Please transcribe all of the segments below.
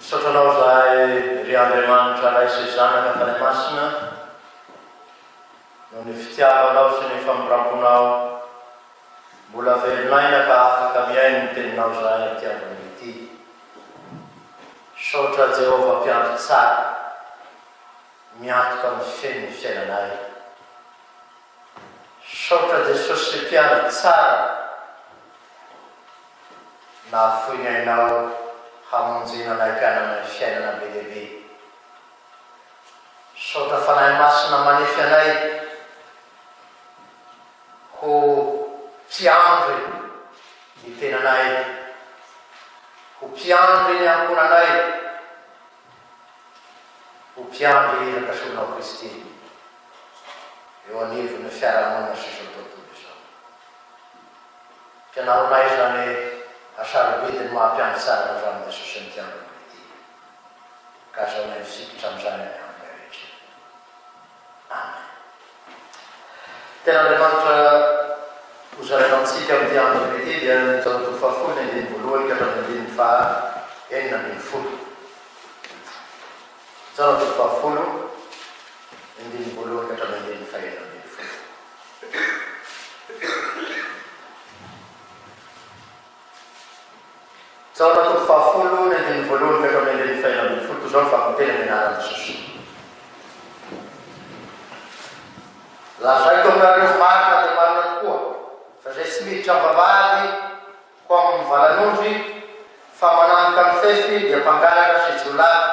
Sotranao zay ry Andriamanitra ray sy zanaka fanahy masina no ny fitiavanao sy ny famoramponao mbola velonaina ka afaka miaino ny teninao zay ity androny ity. Sotra Jehova mpiandry tsara miantoka amin'ny feniny fiainanay. Sotra Jesosy mpiandry tsara nahafoinainao hamonjena anay mpianana ny fiainana be lehibe. Sotra fanahy masina manefy anay ho mpiandry ny tenanay, ho mpiandry ny ankonanay, ho mpiandry irakasoanao Kristy eo anivon'ny fiarahamonina sy izao tontolo izao. Mpianaronay zany asarobediny mahampiandry tsara na zany Jesosy ny tiandrony ity, ka zaho nay misikitra amin'izany any amin'ny rehetra. Amen. Tena Andriamanitra hozaraina antsika amin'ity androny ity dia ny taotolo fahafolo ny andiny voalohany ka hatramin'ny andiny fahaenina ambin'ny folo. Taotolo fahafolo ny andiny voalohany ka hatramin'ny andiny fahaenina ambin'ny folo. Taotolo fahafolo ny andiny voalohany ka hatramin'ny andiny fahaenina ambin'ny folo. Toy izao ny fahampiteny amin'ny anaran'i Jesosy. Lazaiko aminareo marina dia marina tokoa fa zay tsy miditra am-bavahady ho amin'ny valan'ondry fa mananika amin'ny fefy dia mpangalatra sy jiolahy.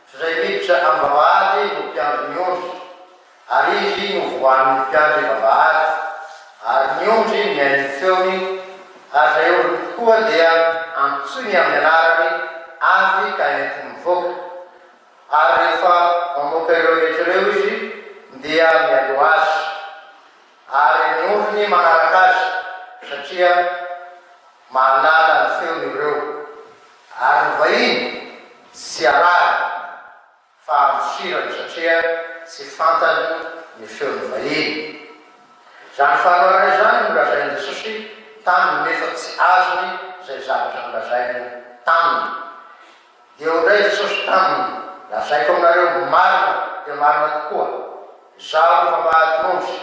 Fa zay miditra am-bavahady no mpiandry ny ondry, ary izy no voan'ny mpiandry vavahady, ary ny ondry mihaino feony, ary zay ondry tokoa dia antsoiny amin'ny anarany avy ka enti mivoaka. Ary rehefa mamoaka ireo rehetrareo izy dia mialo azy, ary ny ondriny manaraka azy satria mahalala ny feony ireo. Ary ny vahiny tsy arary fa amosirany satria tsy fantany ny feony vahiny. Zany fanoarana zany nolazainy Jesosy taminy nefa tsy azony zay zavatra nolazainy taminy. Dia ondray Jesosy taminy, lazaiko aminareo marina dia marina tokoa, zaho vavahadin'ondry,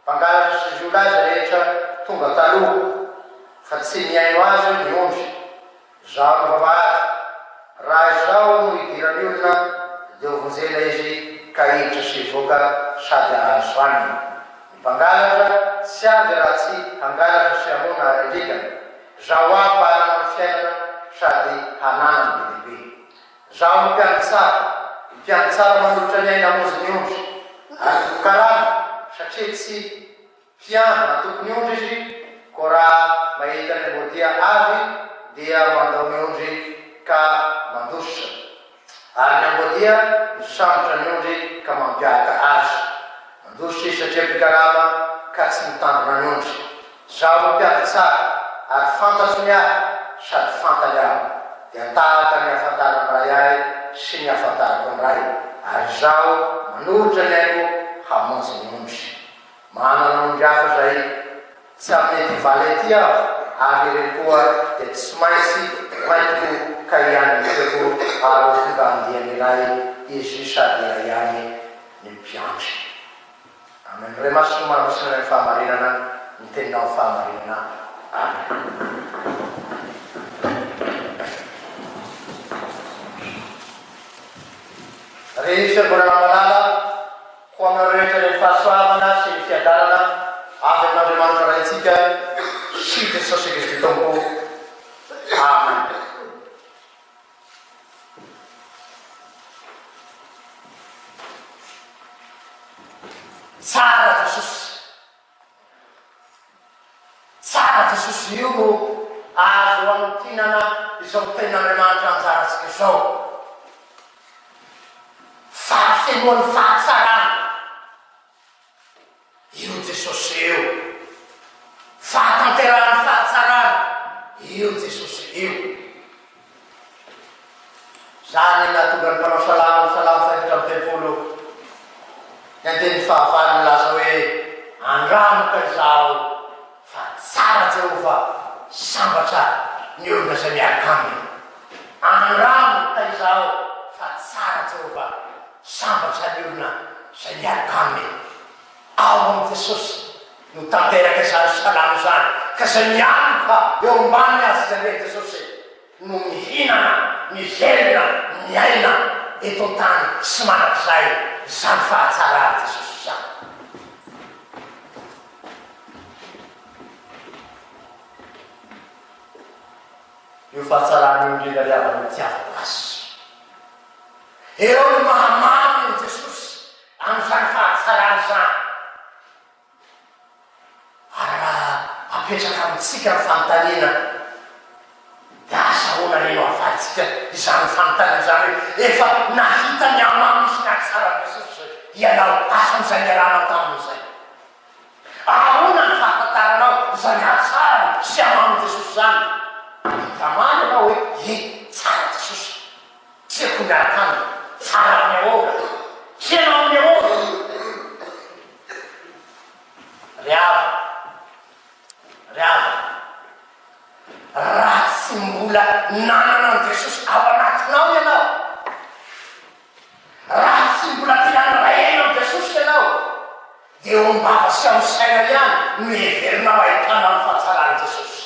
mpangalatra sy jiolahy zay rehetra tonga taloha, fa tsy miaino azy ny ondry. Zaho vavahady, raha izao no idiran'ny olona dia hovonjena izy ka hiditra sy hivoaka sady ahazo aniny. Ny mpangalatra tsy avy raha tsy hangalatra sy hamona ary andrikany. Zaho aby hanana ny fiainana sady hanana ny bedibe. Zaho mpiandry tsara, mpiandry tsara manolotra ny aina hamonjy ny ondry, ary tokarana satria tsy mpiandry na tokony ondry izy, ko raha mahita ny ambodia avy dia mandao ny ondry ka mandosotra, ary ny ambodia misambotra ny ondry ka mampiaraka azy. Mandosotra izy satria mpikarama ka tsy mitandrina ny ondry. Zaho mpiandry tsara ary fantatro ny ahy sady fantany aho, dia tahaka ny ahafantarany ray ahy sy ny ahafantarako ny ray, ary zaho manolotra ny aiko hamonjy ny ondry. Manana ondry hafa zay tsy amin'ny valy ety aho, ary ireny koa dia tsy maintsy maitiko ka ihany ny feoko ary tonga andiany iray izy sady iray ihany ny mpiandry. Amen. Ray masino manamasina ny fahamarinana ny teninao fahamarinana. Amen. Ry fiangonana malala ho amin'ny rehetra ny fahasoavana sy ny fiadarana avy amin'Andriamanitra raintsika sy Jesosy Kristy Tompo. Amen. Tsara Jesosy, tsara Jesosy io no azo anotinana izao tenin'Andriamanitra anjarantsika izao. Fahafenoan'ny fahatsarana io Jesosy io, fahatanterahany fahatsarana io Jesosy io. Zany nahatonga ny mpanao salamo faefatra amby telopolo ny andiny fahavalo milaza hoe andramoka izaho fa tsara Jehova sambatra ny olona zay miaraka aminy. Andramoka zao fa tsara Jehova sambatra ny olona zay miaraka aminy ao amin'ny Jesosy no tanteraka izany salamo zany ka zay mianoka eo ambany azy zany hoe Jesosy no mihinana mivelona miaina eto tany sy manak'izay zany fahatsarany Jesosy zany. Io fahatsarany indrindra liavana ny tiavako azy eo ny mahamamy ny Jesosy amin'izany fahatsarany zany ary raha apetraka amitsika ny fanontaniana dia azahoana reno avatsika izany fanontaniana zany hoe efa nahita ny amamy sy ny ahatsarany Jesosy ianao asa n'izay niaranao tamin'izay ahoana ny fahafantaranao izany ahatsarany sy amamy Jesosy zany tamany anao hoe tsara Jesosy tiako miaraka aminy tsara amin'ny ahoana tianao amin'ny ahoana ryava raha tsy mbola nanana ny Jesosy ao anatinao ianao raha tsy mbola tianarahenao Jesosy ianao dia ombava sy amin'ny saina ihany no heverinao ahitanao ny fahatsarany Jesosy.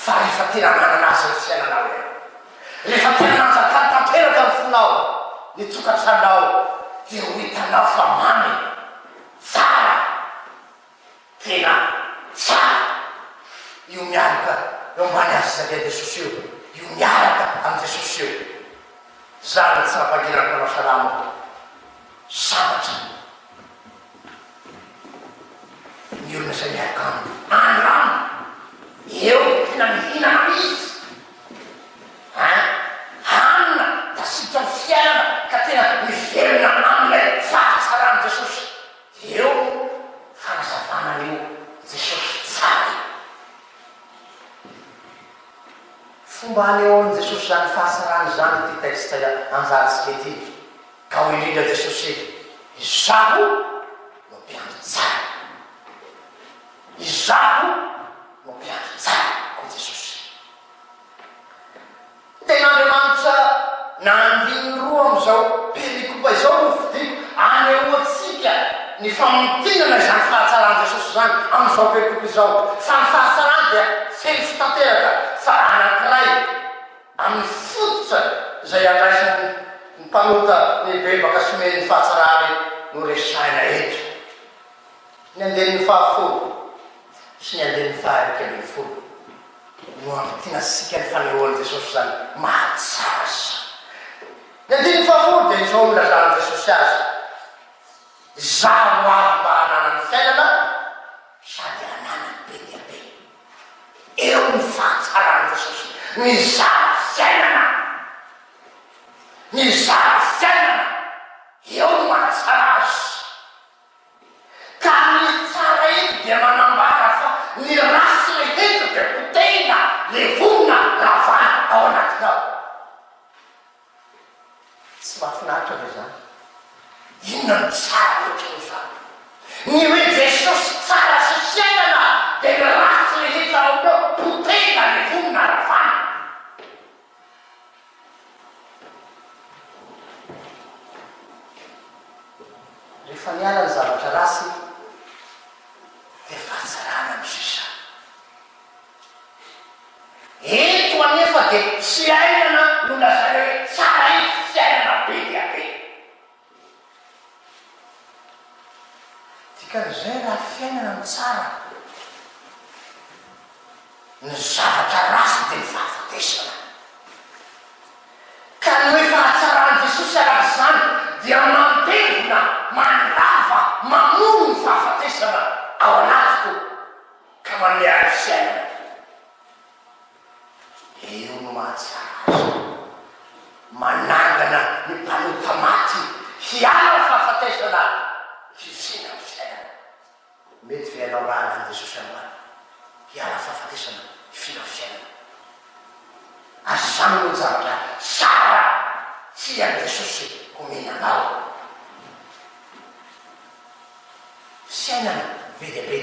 Fa rehefa tena nanana azy ny fiainanao eo rehefa tena nanjakany tanteraka ny fonao ny tokantranao dia ho hitanao fa mamy tsara tena tsara io miaraka eo ambany azy zakay Jesosy io miaraka amin'ny Jesosy io zany tsy mampangirana mpanao salamo sambatra ny olona zay miaraka aminy anyrano eo tena mihinana izy hanina da sika ny fiainana ka tena mivelona amilay fahatsarany Jesosy eo fanazavana io Jesosy tsara fomba aneo ny Jesosy zany fahatsarany zany ty texte anjarintsika ety ka ho indrindra Jesosy izaho no mpiandro tsara izaho no mpiandro tsara ko Jesosy ten'Andriamanitra nandiny roa am'izao perikopa izao no fidiko anehoatsika ny famontinana izany fahatsarany Jesosy zany am'izao perikopa izao fa ny fahatsarany dia fensy tanteraka fa anankiray amin'ny fototra zay andraisany ny mpanota lehibe baka someny ny fahatsarany no resaina eto ny andehan'ny fahafolo sy ny andehan'ny faharika ambin'ny folo no amtinasika ny fanehoan'i Jesosy zany mahatsara sa ny andehan'ny fahafolo dia izao milazany Jesosy azy zaho avy mba hananany fiainana sady hananany be dia be eo ny fahatsarany Jesosy mizara fiainana mizara fiainana eo no mahatsara azy ka ny tsara eto dia manambara fa ny rasy rehetra dia potena levona ravana ao anatinao tsy mahafinaritra ve zany inona ny tsara ohatr'izany ny hoe Jesosy tsara sy fiainana dia ny rasy rehetra ao aminao potena levona ravana rehefa niala ny zavatra rasy dia fahatsarana ny sisa eto anefa dia fiainana no lazany hoe tsara eto fiainana be dia be dikan'izay raha fiainana ny tsara ny zavatra rasy dia ny fahafatesana ka ny hoe fahatsarany Jesosy araka zany dia mambevona mandrava mamono ny fahafatesana ao anatiko ka manmiary fiainana eo no mahatsara azy manangana ny mpanota maty hiala fahafatesana fifina ny fiainana mety fiainao raha nany Jesosy amany hiala fahafatesana fifina fiainana azy zany no zavatra tsara tiany Jesosy homenanao fiainana be dia be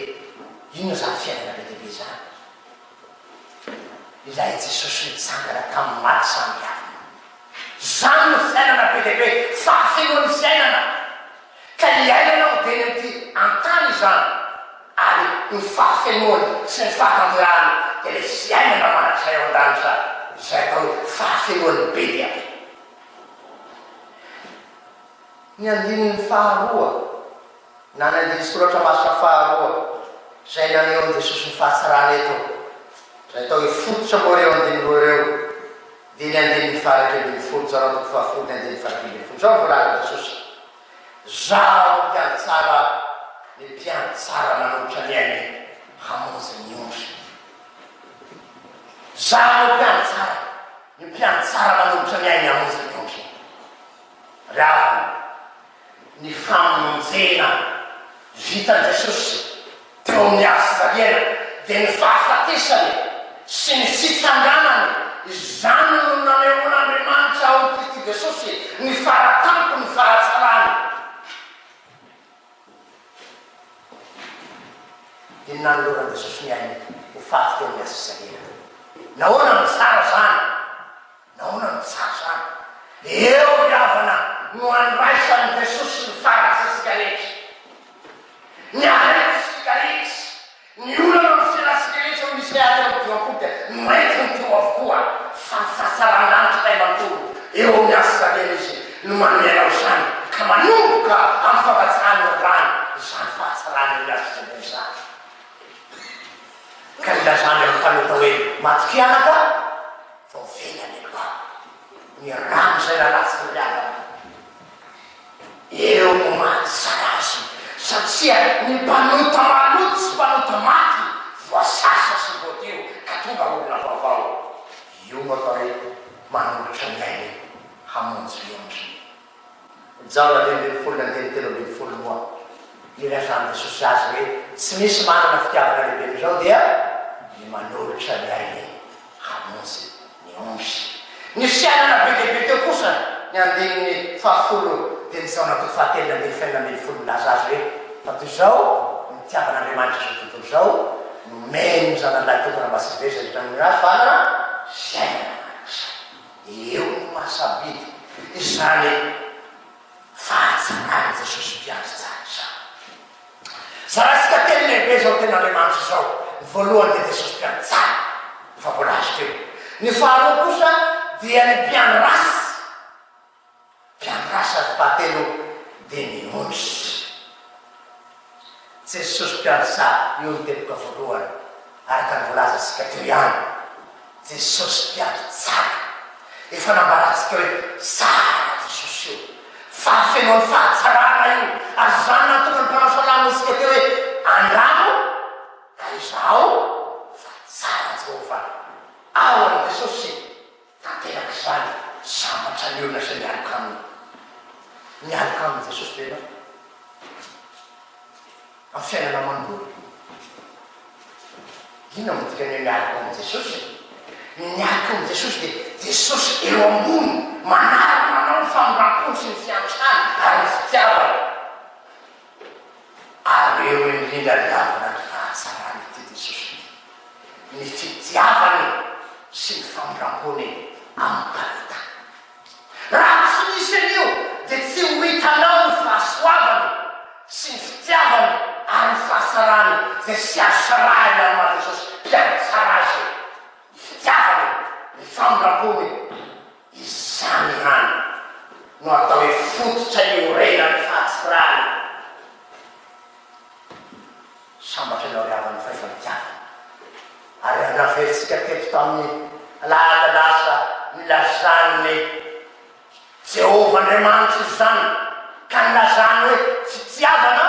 inona zany fiainana be dia be zany ilay Jesosy nitsangana tamin'ny maty samy hafa Zany no fiainana be dia be, fahafenoan'ny fiainana. Ka iainanao dia ny amity antany zany, ary ny fahafenoany sy ny fahatanterahany dia le fiainana manakizay ao an-dany zany, izay atao hoe fahafenoan'ny be dia be. Ny andininy faharoa, na ny andiny soratra masina faharoa, zay naneo an Jesosy ny fahatsarana eto, zay atao hoe fototra moa reo andiny roa reo, dia ny andininy faharak'ambin'ny folo, zareo toko fahafolo ny andininy faharak'ambin'ny folo. Zao volaniny Jesosy: zaho mpiany tsara, ny mpiany tsara manolotra ny ainy hamonjy ny ondry. Zaho mpiany tsara, ny mpiany tsara manolotra ny ainy hamonjy ny ondry. Raviny ny famonjena vitan'i Jesosy teo amin'ny Azy dia ny fahafatesany sy ny fitsanganany, izany no nanehoan'Andriamanitra ao Kristy Jesosy ny faratampo, ny fahatsarany. Dia nanolorany Jesosy ny ainy ho faty teo amin'ny Azy. Nahoana no tsara zany? Nahoana no tsara zany? Eo iavana no andraisan'i Jesosy ny faratsitsika rehetra. Ny aretsika rehetra, ny olana ny fiainantsika rehetra ho misy aty amin'ny dimampolo dia mety ny teo avokoa fa ny fahasaran'anitra ilay manontolo eo amin'ny Azy izy no manomenao zany ka manomboka amin'ny fahatsarany ny rano izany fahatsarany ny Azy zany. Ka nilazany amin'ny taloha hoe matikianaka vao venany ka ny rano zay nalatsy ny liavana eo no mahatsara azy, satria ny mpanota maloto sy mpanota maty voasasa sy voateo ka tonga olona vaovao. Io no atao hoe manolotra ny ainy hamonjy ny ondry. Jao andininy folo, andininy telo ambin'ny folo moa, ilazany Jesosy azy hoe tsy misy manana fitiavana lehibe zao dia ny manolotra ny ainy hamonjy ny ondry. Ny fiainana be dia be teo kosa ny andininy fahafolo dia ny zaona toko fahatelo andiny fainina ambin'ny folo milaza azy hoe fa toy izao ny tiavan'Andriamanitra zao tontolo izao nomeny ny zanalahy tokana masiveza hitan'ny azy fanana fiainana manakizay. Eo no mahasabidy izany fahatsarany Jesosy mpiandry tsara zany. Zaratsika teny lehibe zao ten'Andriamanitra zao. Ny voalohany dia Jesosy mpiandry tsara, fa voalazy teo. Ny faharoa kosa dia ny mpiandry rasy. Mpiandry rasy azy fahatelo dia ny ondry. Jesosy mpiandry tsara, io ny teloka voalohany, araka ny voalaza antsika teo ihany. Jesosy mpiandry tsara, efa nambaratsika hoe tsara Jesosy io, fahafenoan'ny fahatsarana io, ary zany natonga ny mpanao salamo antsika teo hoe andramo ka izaho fa tsara Jehova. Ao any Jesosy tanteraky zany sambatra ny olona sy miaraka aminy. Miaraka aminy Jesosy tena amin'ny fiainana manontolo. Inona motika ny miaraka aminy Jesosy? Miaraka aminy Jesosy dia Jesosy eo ambony manaraka manao ny famindram-pony sy ny fiantrany ary ny fitiavana. Ary eo indrindra liavana ny fahatsarany ity Jesosy, ny fitiavany sy ny famindram-pony amin'ny taneta. Raha tsy misy an'io dia tsy ho hitanao ny fahasoavany sy ny fitiavany ary ny fahasarany zay sy azo sarahina amin'y Jesosy mpiandry tsara azy. Ny fitiavany, ny famindram-pony, izany ihany no atao hoe fototra iorena ny fahatsarany. Sambatra ianao riavany fahefa-mitiavana. Ary naveritsika teto tamin'ny alahady lasa nilazany Jehova Andriamanitra izany, ka nilazany hoe fitiavana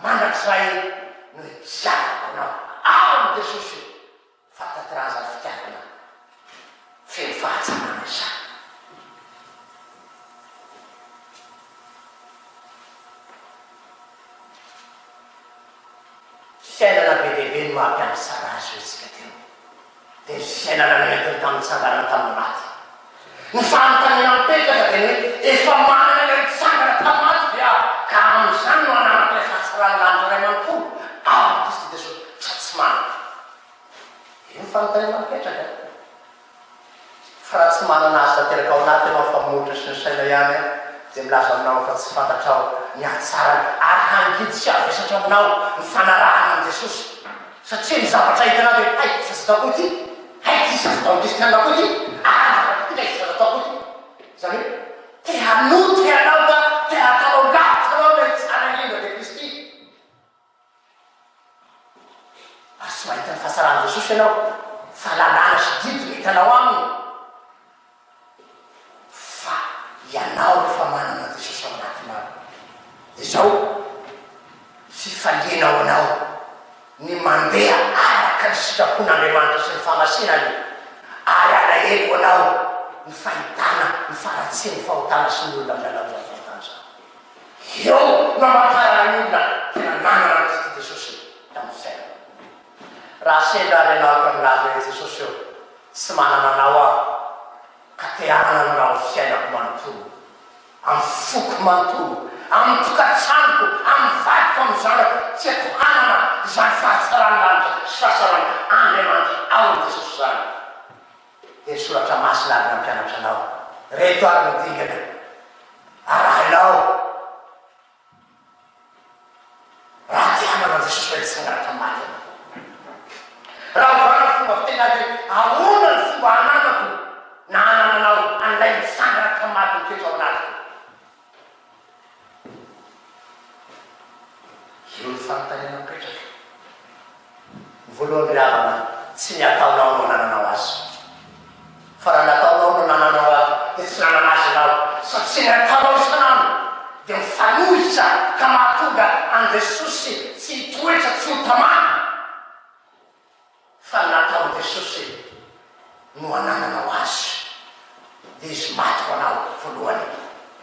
mandrakizay no hitiavako anao. Ao amin'ny Jesosy fahatanterazany fitiavana feno fahatsarana izany. Fiainana be lehibe no mampiandry tsara azy hoe tsika teo. Dia ny fiainana nanentiny tamin'ny tsangana tamin'ny maty. Ny fanontaniana mipetraka dia hoe efa manana ilay tsangana tamin'ny maty dia ka amin'izany no ananako ilay fahatsarany lanitra iray manontolo ao amin'ny Kristy Jesosy tsy manana. Io ny fanontaniana mipetraka. fa raha tsy manana azy tanteraka ao anaty anao fa motra sy ny saina ihany dia milaza aminao fa tsy fantatrao ny ahatsarany ary hangidy sy avesatra aminao ny fanarahana an' Jesosy satria ny zavatra hitanao hoe hay tsy azo atao koa ity hay ty sy azo atao kristianina koa ity ty lay sy azo atao koa ity zany hoe te hanoty anao ka te hataonao lavitra anao le tsara indrindra de Kristy ary tsy mahita ny fahasaran' Jesosy ianao fahalalana sy didy ny hitanao aminy fa ianao rehefa manana Jesosy ao anatinao de zao fifalianao anao ny mandeha araka ny sitrapon'Andriamanitra sy ny famasinany ary alahelo anao ny fahitana ny faratsy ny fahotana sy ny olona milalao zay fahitana zany eo no amatara ny olona tena nanana ny Kristy Jesosy tamin'ny fiainana raha sendra alenao ka milaza hoe Jesosy eo tsy manana anao aho ka te hanana anao fiainako manontolo amin'ny foko manontolo amin'ny tokantranoko amin'ny vadiko amin'ny zanako tiako hanana zany fahatsarany lanitra sy fahasarany Andriamanitra ao ny Jesosy zany dia ny soratra masina ary na mpianatra anao reto ary ny dingana arahinao raha ty hanana Jesosy hoe tsy hanaraka maty raha vana fomba fitena de ahona ny fomba hananako na hanananao an'ilay misangaraka maty mitoetra ao anatiko eo ny fanontaniana mipetraka voalohany ravana tsy ny ataonao no nananao azy fa raha nataonao no nananao azy dia tsy nanana azy anao satria ny ataonao isanandro dia mifanohitra ka mahatonga an' Jesosy tsy hitoetra tsy ho tamana fa nataon' Jesosy no hanananao azy dia izy maty ho anao voalohany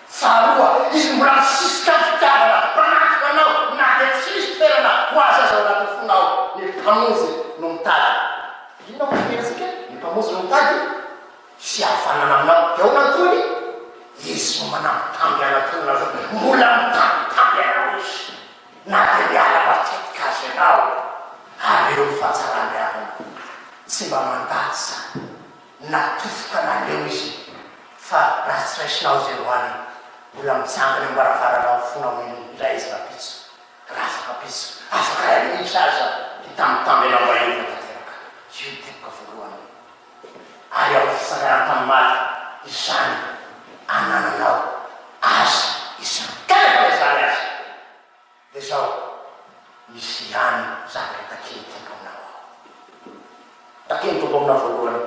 faharoa izy mbola misisika fitiavana manatiko anao na dia tsisy toerana ho azy azy ao anatin'ny fonao ny mpamonjy no mitady inona mo fimenasika ny mpamonjy no mitady sy havanana aminao dia ao nantony izy no manambitamby anatonina zao mbola mitambitamby anao izy na dia miala matetika azy ianao ary eo fahatsarany avana tsy mba mandatsa natofoka naleo izy fa raha tsy raisinao zay roany mbola mitsangana eo mbaravaranao fonao indray izy rapitso raha afaka pitso afaka ray minitra aza hitambitamby anao mba eo fatateraka io tepoka voalohany ary ao fisangarana tamin'ny maty izany anananao azy isan-kanefa izany azy dia zao misy ihany zavatra takeny tombo aminao ao takeny tombo aminao voalohany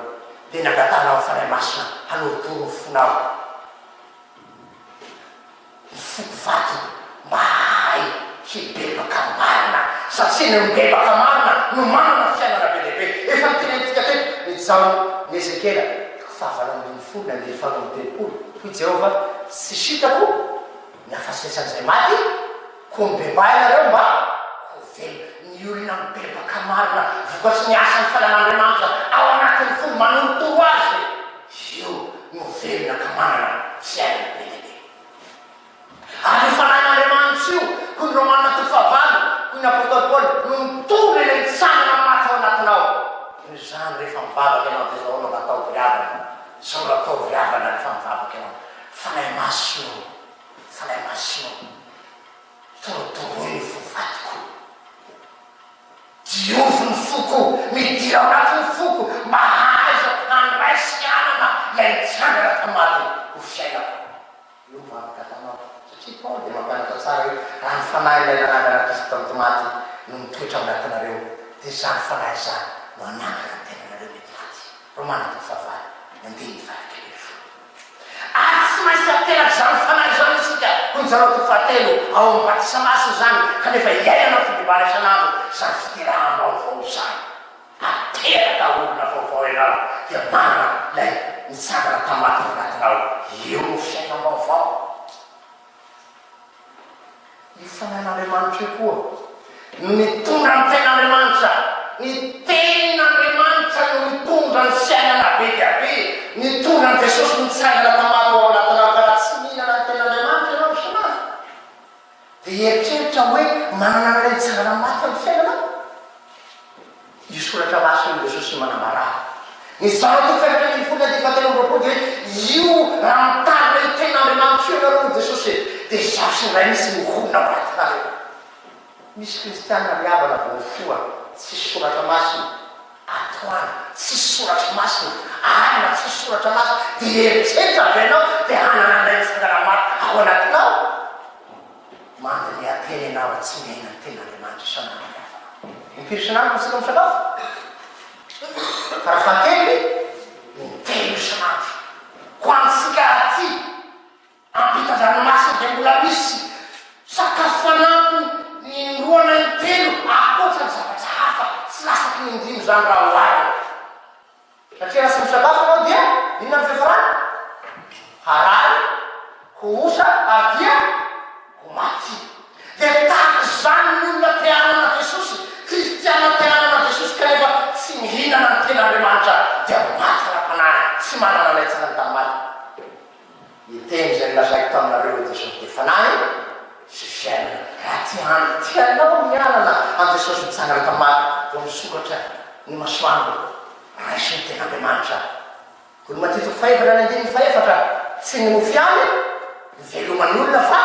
dia nangatanao fanay masina hanorotoro ny fonao ny foko vato mba hay hibebaka marina satria ny mibebaka marina no manana fiainana be lehibe efa nitenentsika teto izao ny Ezekela fahavalambin'ny folo na ny fahavalambin'ny hoy Jehova tsy sitako ny afasitresan'izay maty ko mibeba ianareo mba ho velo ny olona mibebaka marina vokatsy ny asan'ny falan'Andriamanitra ao anatin'ny folo manontoro azy io no velona ka manana fiainana be lehibe ary fanahin'Andriamanitra io koa ny Romanina toko fahavalo koa ny apôstôly Paoly no mitondra ilay mitsanana maty ao anatinao ny zany rehefa mivavaka ianao dia zao no natao viavana zao natao viavana rehefa mivavaka ianao fanahy masino torotoroy ny fovatiko diovy ny foko midira ao anatin'ny foko mba hahaizako andraisianana ilay mitsangana tamaty ho fiainako io mivavaka tanao satria Paoly dia mampianatra tsara hoe raha ny fanahy ilay nanangana Kristy tamin'ny tomaty no mitoetra ao anatinareo dia zany fanahy zany no anangana ny tenanareo mety maty Romanina toko fahavalo ny andiny farakely ary tsy maintsy ateraky zany fanahy zany isika hoy ny zareo toko fahatelo ao amin'ny batisa masina zany kanefa iainana fidibana isanandro zany fiterahanao zany ateraka olona vaovao ianao dia manana lay mitsangana tamaty ao anatinao eo no fiaina vaovao io fanahin'Andriamanitra io koa mitondra ny tenan'Andriamanitra ny tenin'Andriamanitra no mitondra ny fiainana be dia be mitondra ny Jesosy mitsangana tamaty ao anatinao ka raha tsy mihinana ny tenan'Andriamanitra ianao isanazy dia eritreritra hoe manana n'ilay mitsangana maty amin'ny fiainanao io soratra masina Jesosy manambara Ny zao ty fefatra ny folina ty fatelo amby roapolo de io raha mitary le tena Andriamanitra io nareo Jesosy de zaho sy ray misy mihona anatinareo. Misy kristianina miavana voafoa tsisy soratra masina atoana, tsisy soratra masina alina, tsisy soratra masina de eritseritra avy anao de hanana ndray tsangana ao anatinao mandany ateny anao tsy miaina ny tena Andriamanitra isan'andro impiry isan'andro tsika misakafo farafakely intelo isan'andro ko antsika aty ampitan-dranomasina de mbola misy sakafo fanampy indroana intelo akoatrany zavatra hafa tsy lasaky ny indimy zany raha oarina satria raha tsy misakafo anao dia inona ny fiafarana harary ho osa ary dia ho maty de tahaka zany ny olona te hanana Jesosy kristiana te hanana Jesosy kanefa tsy mihinana ny tena Andriamanitra dia maty ra-panahy tsy manana laitsana ny tamaty iteny zay lazaiko taminareo Jesosy de fanahy sy fiainana raha tianao mianana an Jesosy mitsangana tamaty vo misokatra ny masoandro raisy ny tena Andriamanitra ko ny matito faefatra ny andiny faefatra tsy ny mofiany velomany olona fa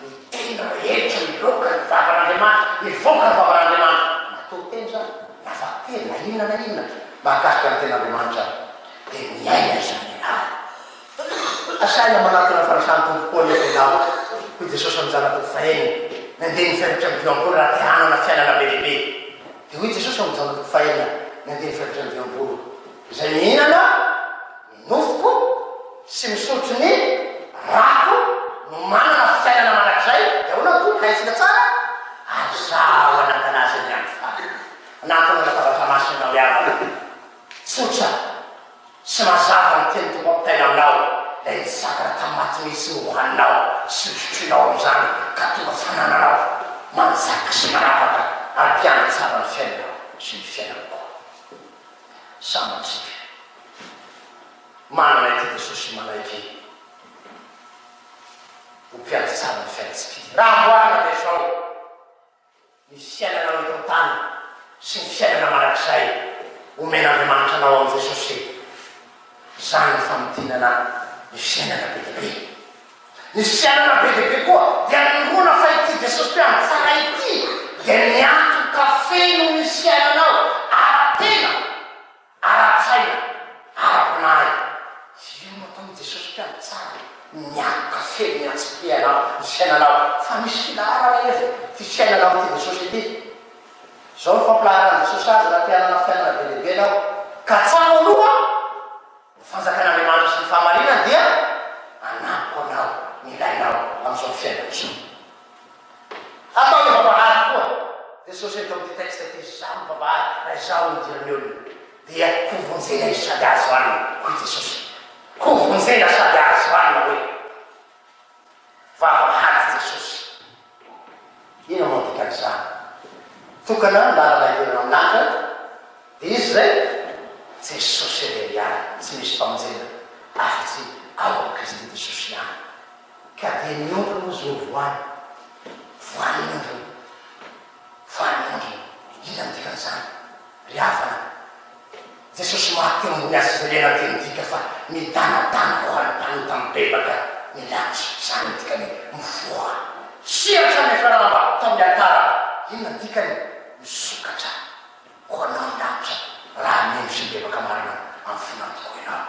ny tena rehetra miloka ny vavan'Andriamanitra mivoaka ny vavan'Andriamanitra natao teny zany nafately na inona mahakasika ny tena Andriamanitra de miaina zany ianao asaina manatona farasantompokoa nefa ianao ko Jesosy amizana to faeny nandeha ny fianatra ny viam-bolo raha te hanana fiainana be lehibe de hoy Jesosy amizana to faena nandeha ny fianatra ny viam-bolo zay mihinana minofoko sy misotro ny rako no manana fiainana manakizay de ona to haitsika tsara azao anatanazy ny any fa anatona natavatramasina miavana tsotra sy mazava ny teny tompampiaina aminao la nysakana tamaty misy hohaninao sy misotrinao amizany ka tonga fanananao manjaka sy manapaka ary mpiana tsara ny fiainanao sy ny fiainanao samatsika manana ity Jesosy manaiky ho mpiana tsara ny fiainatsika raha mboana de zao ny fiainanao eto tany sy ny fiainana manakizay omena Andriamanitra anao am Jesosy zany ny famitinana ny fiainana be dehibe ny fiainana be dehibe koa dia nirona fa ity Jesosy mpiana tsara ity dia miantoka feno ny fiainanao ara-tena ara-tsaina ara-panahy io natao Jesosy mpiana tsara miantoka feno miantsipianao ny fiainanao fa misy filarana efa ty fiainanao ty Jesosy ity zao ny fampilaharana Jesosy azy raha mpianana fiainana be dehibe anao ka tsara aloha fanjakan'Andriamanitra sy ny fahamarinana dia anampo anao milainao am'izao fiainana zao atao ny vavahady koa Jesosy eto am'ty texte ty zao ny vavahady raha zao idirany olona dia hovonjena izy sady azo anina hoy Jesosy hovonjena sady azo anina hoe vavahady Jesosy ino moa dikan'izany tokana lalana idirana amin'andra de izy zay Jesosy leliany tsy misy famonjena afatsy ao amin'ny Kristy Jesosy ihany ka de miompy moa zo voany voan'ondrony ina ny dikan'izany ry havana Jesosy maty ambony azy zelena ty midika fa midanadana ho any mpanota mibebaka milatso zany ny dikany mivoa siatra ny fiaranamba tamin'ny altara ina ny dikany misokatra ho anao milatsa raha mino sy mibebaka marina amin'ny fonatoko ianao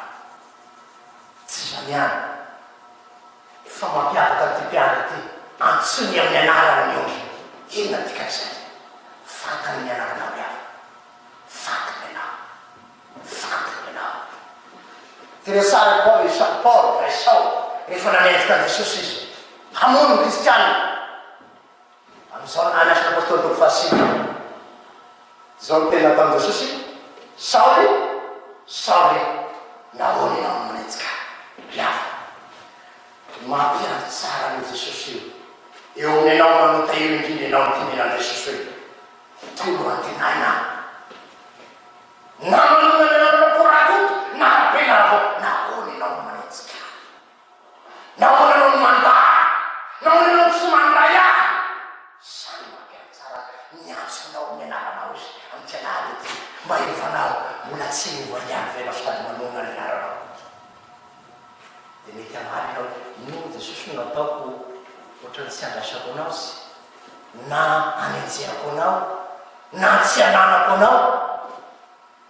tsy zany ihany fa mampiavaka ty mpiara ty antsony amin'ny anarana ny ondry inona ny dikan'izay fantany ny anaranao miava fantany ianao tiresary Paul Saint Paul ra Esau rehefa nanenjika Jesosy izy hamono ny kristianina am'izao any asina apôstôly toko fahasivy zao ny tena ataon'i Jesosy Saoly nahoany ianao manenjika miava mampianto tsara ny Jesosy io eo amin'ny anao manotahiry indrindra ianao mitinenan'i Jesosy hoe tolo antenaina na manona ny anao korakoto na be navo nahoany ianao manenjika nahoany anao ny mandaa nahoany anao tsy manday ahy samy mampianto tsara niantsonao ny anaranao izy amin'ny tianady ty mba iovanao mbola tsy mivoaiany vela no ataoko ohatrany tsy andrasako anao sy na anenjerako anao na tsy ananako anao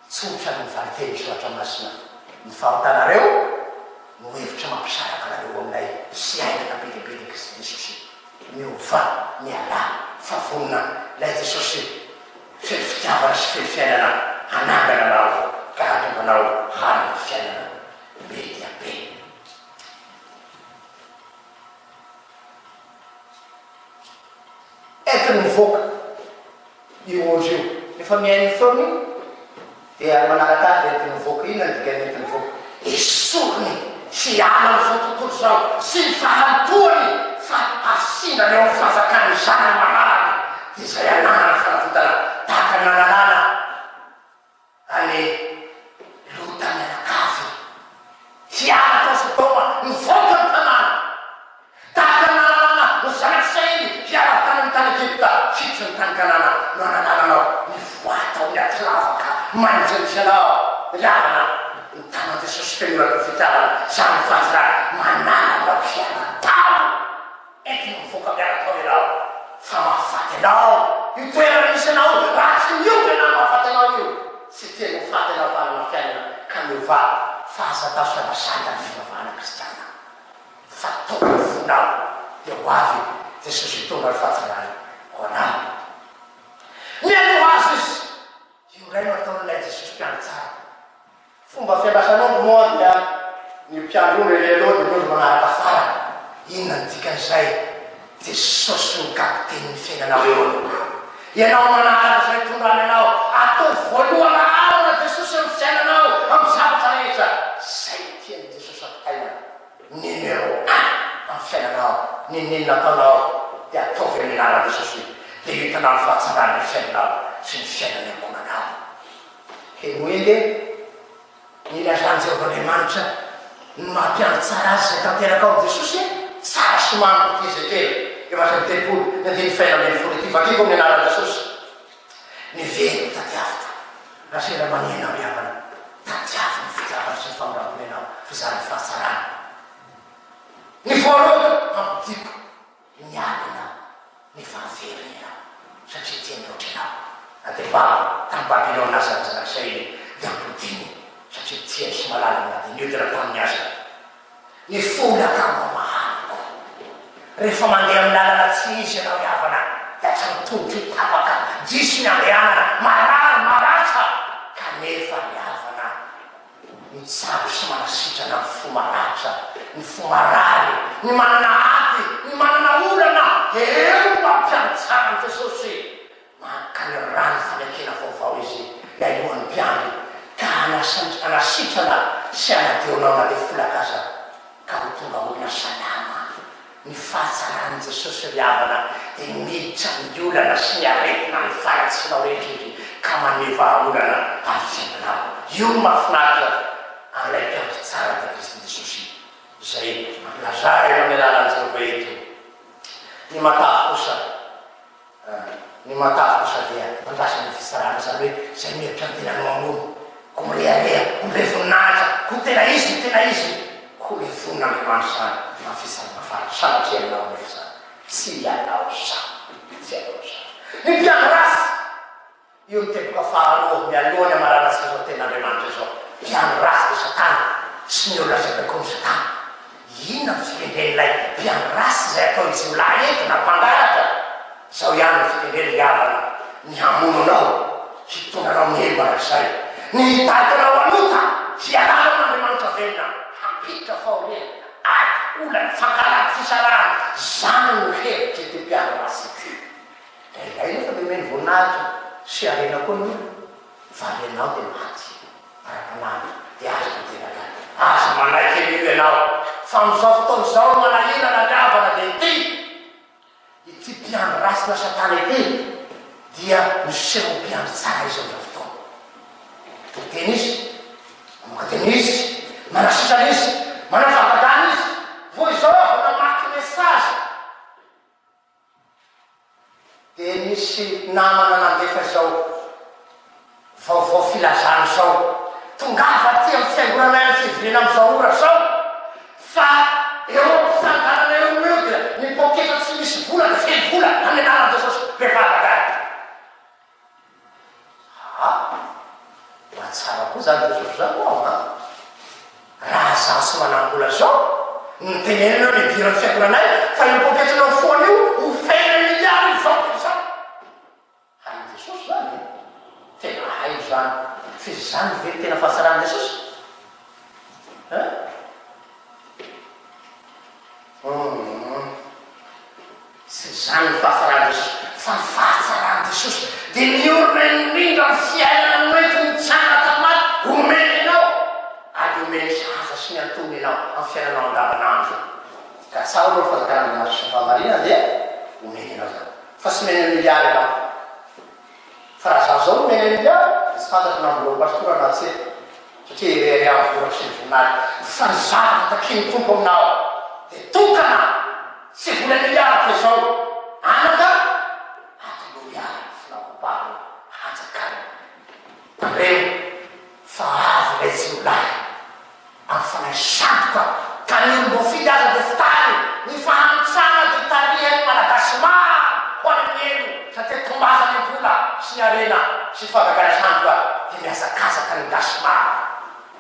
tsotra ny valiteny soatra masina ny fahotanareo no hevitra mampisaraka nareo aminay sy ainana betebeteka sy jesosy miova miala favonina lay jesosy fely fitiavana sy fely fiainana anangana anao ka hatonganao hanana fiainana be dia be. Entiny mivoaka io ozy io efa miainy foany dia manaraka azy entiny mivoaka iny andikany entiny mivoaka esorony sy ala ny fotontolo zao sy ny fahantoany fa asindrany eo amin'ny fahazakany zany manaraka dia zay ananana fanafotana tahaka nananana any lota mianakavy hiala tao sodoma mivoaka ny tanàna tahaka nananana no zanaky sainy hiala tany ny tany Egypta fitsy ny tany Kanana no ananananao mivoatao miaty lavaka manjemisy anao lavana ny tanany Jesosy fenonako fitiavana samy fazira manananao hiala tao entiny mivoaka miaratao ianao fa mahafaty anao io toerana misy anao ratsy miovy anao mahafaty anao io tsy teny mifaty anao fanana fiainana ka miova fahazatao sadasada ny fivavahana kristiana fa tokony fonao dia ho avy Jesosy tonga ny fahatsarany ho anao miano azy izy io ray no ataon'ilay Jesosy mpiandro tsara fomba fiandrasanao moa dia ny mpiandro ony leloha dia lozy manaraka fara inona ny dikan'izay Jesosy ny kapiteny fiainanao eo ianao manaraka zay tondrany anao atao voalohana arina Jesosy amin'ny fiainanao amin'ny zavatra rehetra zay tiany Jesosy apitaina numéro 1 amin'ny fiainanao ninina ataonao dia ataovy amin'ny anarana Jesosy dia hitanao ny fahatsarany ny fiainanao sy ny fiainany amonanao henoenge ny ilazany Jehovah'Andriamanitra ny mampiandro tsara azy zay tanteraka ao Jesosy tsara sy manoko tezekely efa zay mitepolo ny andiny faina amin'ny folo ty vakivo amin'ny anarana Jesosy ny velo tadiaviko rasera manianao riavana tadiavo ny fitiavana sy ny famorampony anao fizary ny fahatsarany ny voalohany mampidiko ny alina ny fahaveriny anao satria tiany ohatry anao na dia baba tamin'ny Babilôna aza ny zanak'Israely dia ampodiny satria tiany sy malala amin'adiny io dia raha tamin'ny aza ny folaka mamahaniko rehefa mandeha amin'ny lalana tsy izy ianao riavana dia tsy mitongotry tapaka diso ny andehanana marary maratsa kanefa riavana mitsabo sy manasitrana ny fo maratra ny fo marary ny manana aty ny manana olana eo mampiantsara ny Jesosy ka ny rano fanekena vaovao izy ialohany mpiandry ka anasitrana sy anadeonao na dia folakaza ka ho tonga olona salama ny fahatsarany Jesosy riavana dia miditra ny olana sy ny aretina ny faratsinao rehetra izy ka maneva olana amin'ny fiainanao io mahafinaritra amin'ilay mpiandry tsara dia Kristy Jesosy zay mampilaza eo amin'ny alalan'ny Jehovah eto ny matavy kosa dia mandrasany fisarana zany hoe zay mihevitra ny tena no amono ko mirearea ko mirevoninahitra ko tena izy ko mivonin'Andriamanitra zany mafisarana fara sanatria aminao nefa zany tsy ianao sa ny mpiandro rasy io mitepoka faharoa mialohany amarana atsika zao ten'Andriamanitra zao mpiandro rasy dia Satana sy ny olona zay baikomy Satana inona ny fikendren'ilay mpiandro rasy zay atao izy olahy eto na mpangalatra zao ihany ny fikendreny riavana ny hamono anao hitonanao mielo marak'izay ny hitarikanao anota hialana n'Andriamanitra velona hampiditra fahoriana aty olana fangalana fisarana zany no hevitra ty mpiandro rasy ty ilay nefa dia meny voninahitra sy arena koa ny olona fa renao dia maty ara-panany dia azo tanteraka aza manaiky an'io ianao fa am'izao fotoana zao manahirana riavana dia ity mpiandro rasy na Satana ity dia miseho mpiandro tsara izy am'izao fotoana tokoteny izy mamokateny izy manasitrana izy manavakadany izy vo izao avy namaky mesazy dia misy namana nandefa zao vaovao filazany zao tongava ty amin'ny fiangonana ny fivirena am'izao ora zao fa eo ampisanganana eo tsy manambola zao nytenenanao ny dirany fiakoranay fa io poketrinao foana io ho fena miliary zao zao hainy Jesosy zany tena haio zany fizy zany ve tena fahatsarany Jesosy tsy zany ny fahatsarany Jesosy fa ny fahatsarany Jesosy de miorona indrindra ny fiainana mety mitsanga tamaty omenynao ady omeny saza sy ny antony anao amin'ny fiainanao andavanandro ka sa aloha fazakaranana sy famarina dia omeny anao zany fa tsy meny miliary anao fa raha zaho zao omeny miliary tsy fantatro nambola pastora na tsy satria irery amin'ny voraky sy ny voninahity fa ny zavatra takiny tompo aminao de tokana tsy vola miliary fa zao anaka atoloiary finakobaro hajakany tareo fa avy lay tsy olahy amin'ny fanaisandoka ka ny mbo fidy aza de fitany ny fahantsana de tarihany malagasy maro ho an'ny elo satria tombazany vola sy ny arena sy fagagarasandoka de miazakazaka ny gasy maro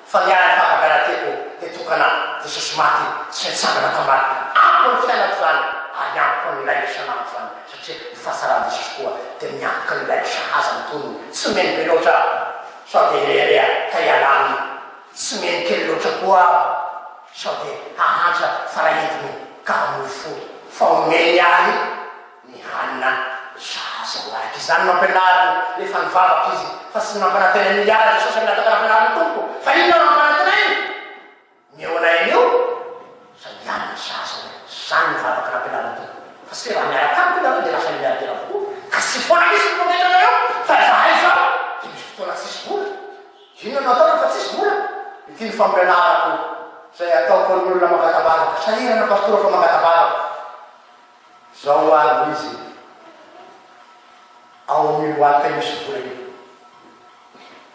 fa niara ny fagagarateko de tokana Jesosy maty tsy nitsangana tamaty ampo ny fiainako zany ary ampoka ny ilaiko isanandro zany satria ny fahatsarany Jesosy koa de miampoka ny ilaiko sahaza mitonony tsy meny be loatra sao de irearea ka ialany tsy meny kely loatra koa sao de hahantra farahidiny ka mofo fa omeny ahy ny hanina sahaza oaiky zany mampianariny lefa nivavaky izy fa tsy mampanatena miliary Jesosy amin'ny ataka nampianariny tompo fa inona mampanatena iny mionay io sady hanina sahaza zany nivavaky nampianariny tompo fa tsy raha miaraka aminy de lasa miliardera avokoa ka tsy foana misy mpometrana eo fa zahay zao de misy fotoana tsisy vola inona nataona fa tsisy vola ity ny fampianarako zay ataoko ny olona mangatabavaka sahirana pastora fa mangatabavaka zao aby izy ao amin'ny loaka misy vola io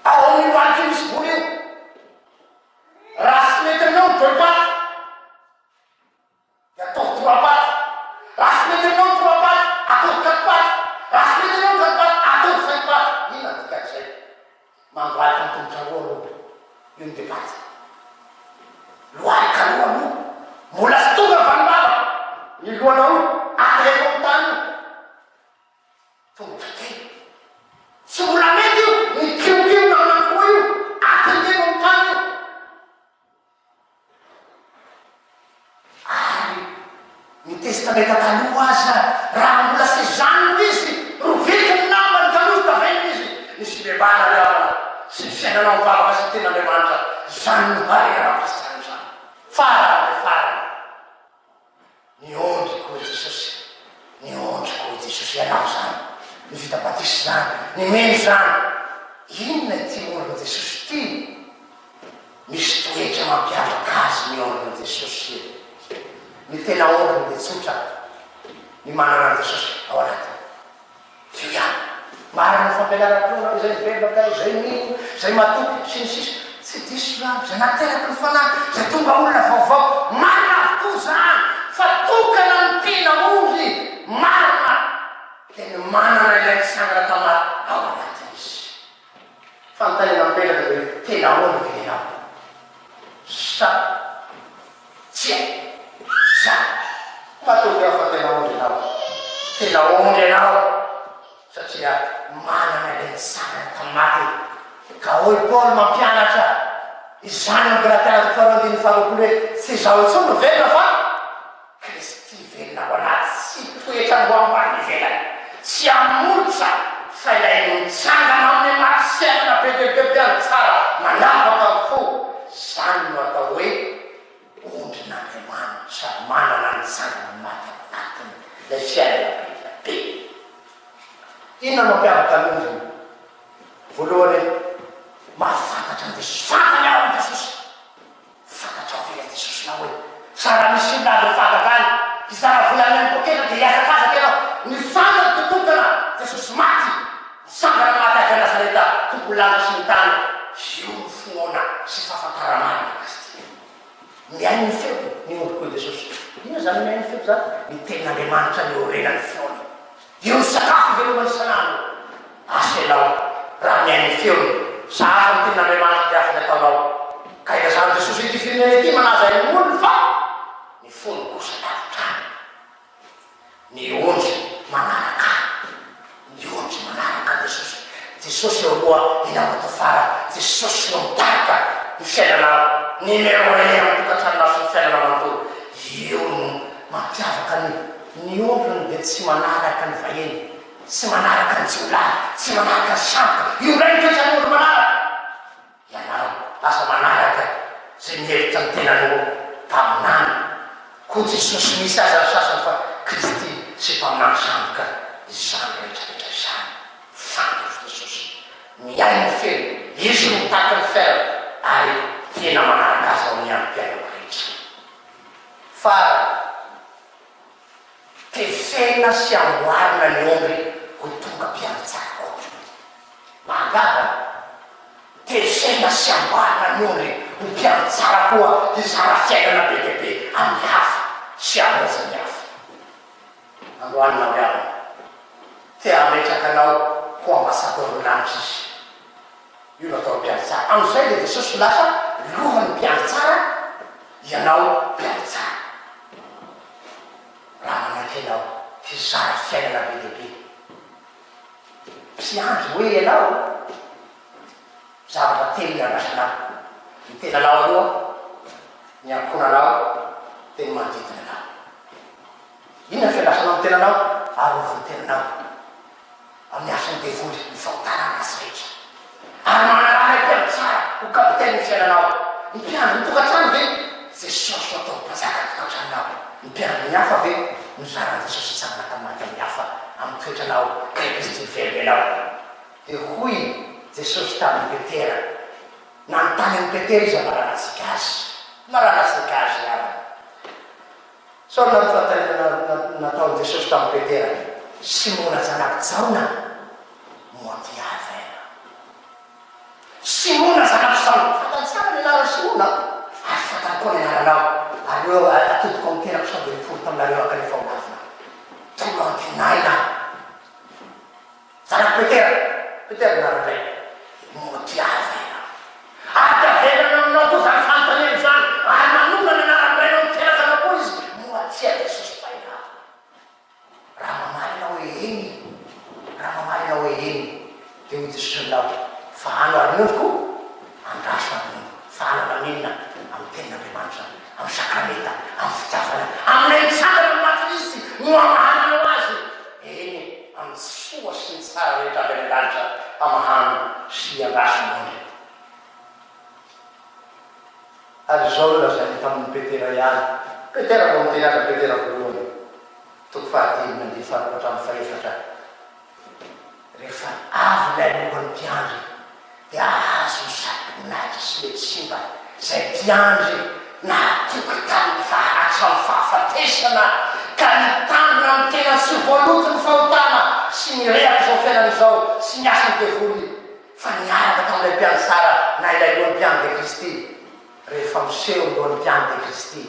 ao amin'ny loaka misy vola io raha tsy mety aminao doipaty de ataoko trois-paty raha tsy mety aminao trois-paty ataoko quatre-paty raha tsy mety aminao quatre-paty ataoko cinq-paty ina dikany zay mangoaty ny tongotra roa aloha io ny depaty loarika aloha aloha mbola sy tonga vanibava ny lohanao atreko amin'ny tany io tongotra kely tsy mbola mety io ny kiokio nanankoa io atreko amin'ny tany io ary ny testamenta taloha aza raha mbola sy zanony izy rovety ny namany taloha tavainy izy nisy bebana riavana sy ny fiainanao mivavaka sy ten'Andriamanitra zany no marenana pasitany zany farany farany niondry koa Jesosy niondry koa Jesosy ianao zany ny vita batisy zany ny meny zany inona ty ondriny Jesosy ty misy toetra mampiavaka azy ny ondriny Jesosy ny tena ondriny de tsotra ny manana Jesosy ao anatiny io ihany marina fampianaram-ponao izay bebaka izay mino izay matoky sy ny sisy tsy diso zany zay nateraky ny fanahy zay tonga olona vaovao marina avokoa zany fa tokana ny tena ondry marina de ny manana ilay nisangana tamaty ao anatiny izy fanontaniana mipelaka hoe tena ondry ve ianao sa tsia za matoky aho fa tena ondry ianao satria manana ilay nisangana tamaty ka hoy Paul mampianatra izany amin'ny Galatiana faharoandiny faharoapolo hoe tsy zaho intsony no velona fa Kristy velona ao anaty tsy toetra mbo ambany ivelany tsy amolotra fa ilay nitsangana amin'ny maty siainana be deaibe any tsara manavaka fo zany no atao hoe ondrin'Andriamanitra manana nitsangana maty ao anatiny ilay fiainana be deaibe inona mampiavaka an'ondriny voalohany mahafantatra ny Jesosy fantany ao ny Jesosy fantatra ao vela Jesosy na hoe sara misy olona azo fantakany izara volameny pokena de hiazakazaky ianao ny fantatra de tokana Jesosy maty sangana maty avy Nazareta tompo langa sy ny tany io ny finoana sy fahafantaranany Kristy miainy ny feo ny ondry koa Jesosy ina zany miainy ny feo zany ny ten'Andriamanitra ny orena ny finoana io ny sakafo velomany isanandro asenao raha miainy ny feony sahaza ny ten'Andriamanitra de afany ataonao ka ilazany Jesosy ity firenena ity manaza ny olo fa ny fony kosa lavitrany ny ondry manaraka Jesosy. Jesosy aloha inaovata fara Jesosy no mitarika ny fiainanao numéro 1 amin'ny tokantranonao sy ny fiainanao manontolo. Io no mampiavaka ny ondry no dia tsy manaraka ny vahiny, tsy manaraka ny jiolahy, tsy manaraka ny samboka. Io ndray ny toetran'ondry manaraka. Ianao lasa manaraka zay mihevitra ny tenanao mpaminany. Koa Jesosy misy aza ny sasany fa Kristy sy mpaminany samboka izany rehetrarehetra izany. Fantatro Jesosy miay ny feno, izy no mitaky ny fiainana ary tena manaraka azy ao amin'ny androm-piainana rehetra. Fara tefena sy amboarina ny ondry ho tonga mpiaino tsara koa. Mahagaga tefena sy amboarina ny ondry ho mpiaino tsara koa izara fiainana be dia be amin'ny hafa sy amoza ny hafa. Androanina miavana tia ametrakanao ho ambasador lanitra izy. Io natao mpiaino tsara. Amin'izay dia Jesosy lasa lohan'ny mpiaino tsara, ianao mpiaino tsara. Raha manaky ianao hizara fiainana be dia be. Mpiandry hoe ianao zavatra telo ny andrasanao. Ny tenanao aloha, ny ankonanao, dia ny manodidina anao. Inona fiandrasanao ny tenanao? Arovony tenanao. Amin'ny asany devoly ny fahotana azy rehetra. Ary manarana mpiaino tsara ho kapitainy ny fiainanao. Ny mpiandry ny tokantrano ve Jesosy no atao mpanjaka ny tokantranonao. Ny mpiandry ny hafa ve mizaran'i Jesosy hitsangana tamin'ny amin'ny hafa amin'ny toetranao ka Kristy velonao. Dia hoy Jesosy tamin'ny Petera, nanontany amin'ny Petera izy maranatsika azy. Maranatsika azy ary. Sao nataon'i Jesosy tamin'ny Petera? Simona zanaky Jaona moaty avena. Simona zanaky Jaona. Fatany tsara ny anarany Simona. Ary fatany koa ny anaranao. Ary eo atodiko amin'ny tenako sao dia niforo taminareo akanefa ho avina. Tolo antinaina. Zanaky Petera. Petera naradray. Moaty avena. Ary avelana aminao koa zany fanontaniana zany. Ary manonga ny anaran'iray no miteraka anao koa izy. Moaty a Jesosy faina. Raha mamalinao hoe eny, raha mamalinao hoe eny, dia ho Jesosy anao fa ano arinondriko andraso amin'iny. Fa ano maninona amin'ny tenin'Andriamanitra, amin'ny sakramenta, amin'ny fitiavana, amin'ny tsara ny matrisy no amahananao azy. Eny amin'ny soa sy ny tsara rehetra avy any an-danitra amahana sy andraso mondry. Ary izao lazany tamin'ny Petera ihany. Petera vao miteny azy Petera voalohany. Toko fahatelo mandeha faharoa hatramin'ny fahaefatra. Rehefa avy ilay lohan'ny mpiandry dia azo ny sabonaitra sy mety simba izay mpiandry nahatoky tamin'ny hatramin'ny fahafatesana ka nitandrina amin'ny tena sy voaloto ny fahotana sy ny rehaka izao fiainana izao sy ny asany devoly fa niaraka tamin'ilay mpiandry tsara na ilay lohan'ny mpiandry de Kristy. Rehefa miseho ny lohan'ny mpiandry de Kristy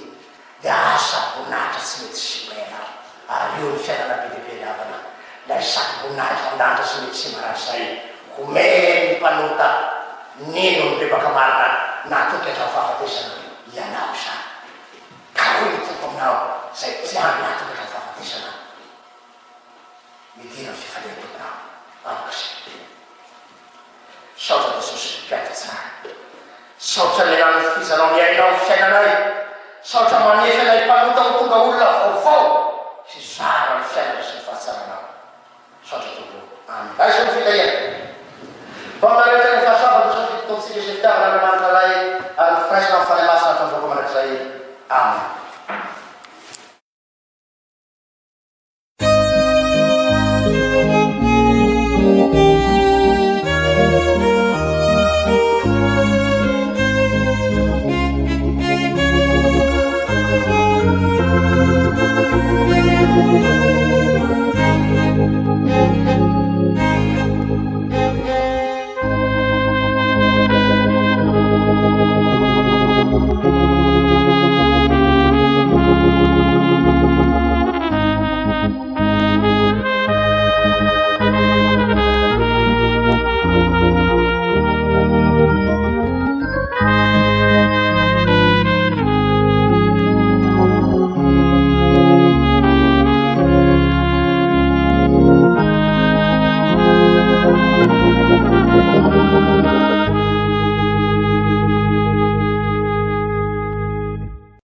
dia azo sabonaitra tsy mety simba ianao. Ary io ny fiainana be dia be ny havana. Lay sabonaitra an-danitra sy mety simba rahatsay homeny mpanota nino ny bebaka marina natoky hatramin'ny fahafatesana ianao zany. Ka hoy ny tompo aminao izay mpiandry natoky hatramin'ny fahafatesana. Midina ny fifalian'ny tomponao. Avakasy. Saotra Jesosy mpiandry tsara. Saotra lelan'ny fizanao miainao ny fiainanay. Saotra manefa ilay mpanota ho tonga olona vaovao sy zara ny fiainana sy ny fahatsaranao. Saotra tompo. Amen. Ay sy ny fitahia. Pamanarehetra ny fahasoava Jesosy fitotontsika sy fitiavana Andriamanitra ray ary ny firaisana amin'ny fanahy masina hatramin'ny voaka mandrakizay. Amen.